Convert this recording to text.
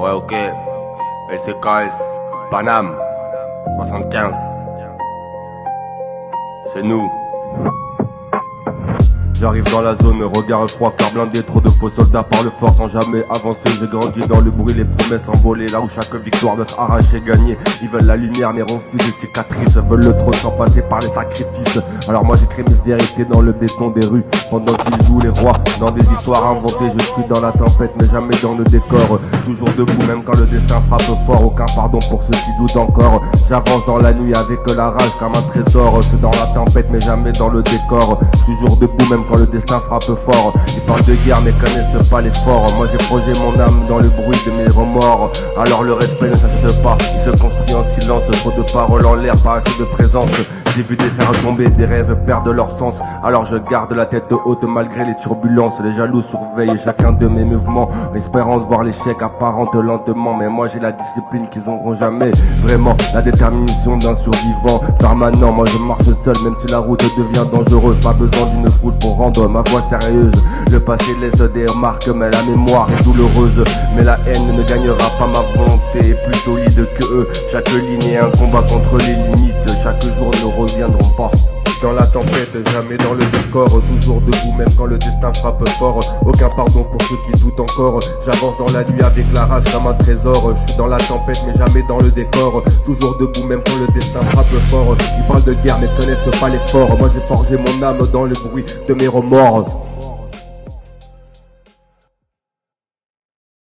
Ouais, ok. LCKS, Paname, 75. C'est nous. J'arrive dans la zone, regard froid car blindé, trop de faux soldats par le fort sans jamais avancer. J'ai grandi dans le bruit, les promesses envolées, là où chaque victoire doit être arrachée, gagnée. Ils veulent la lumière mais refusent les cicatrices, veulent le trône sans passer par les sacrifices. Alors moi j'écris mes vérités dans le béton des rues, pendant qu'ils jouent les rois dans des histoires inventées. Je suis dans la tempête mais jamais dans le décor, toujours debout même quand le destin frappe fort. Aucun pardon pour ceux qui doutent encore. J'avance dans la nuit avec la rage comme un trésor. Je suis dans la tempête mais jamais dans le décor, toujours debout même quand le destin frappe fort. Ils parlent de guerre mais connaissent pas l'effort. Moi j'ai progé mon âme dans le bruit de mes remords. Alors le respect ne s'achète pas, il se construit en silence. Trop de paroles en l'air, pas assez de présence. J'ai vu des frères tomber, des rêves perdre leur sens. Alors je garde la tête haute malgré les turbulences. Les jaloux surveillent chacun de mes mouvements, espérant de voir l'échec apparente lentement. Mais moi j'ai la discipline qu'ils n'auront jamais. Vraiment la détermination d'un survivant permanent. Moi je marche seul même si la route devient dangereuse. Pas besoin d'une foule pour rendre ma voix sérieuse. Le passé laisse des remarques mais la mémoire est douloureuse. Mais la haine ne gagnera pas, ma volonté est plus solide que eux. Chaque ligne est un combat contre les limites. Chaque jour ne reviendront pas. Dans la tempête, jamais dans le décor, toujours debout même quand le destin frappe fort. Aucun pardon pour ceux qui doutent encore. J'avance dans la nuit avec la rage comme un trésor. Je suis dans la tempête mais jamais dans le décor, toujours debout même quand le destin frappe fort. Ils parlent de guerre mais connaissent pas l'effort. Moi j'ai forgé mon âme dans le bruit de mes remords.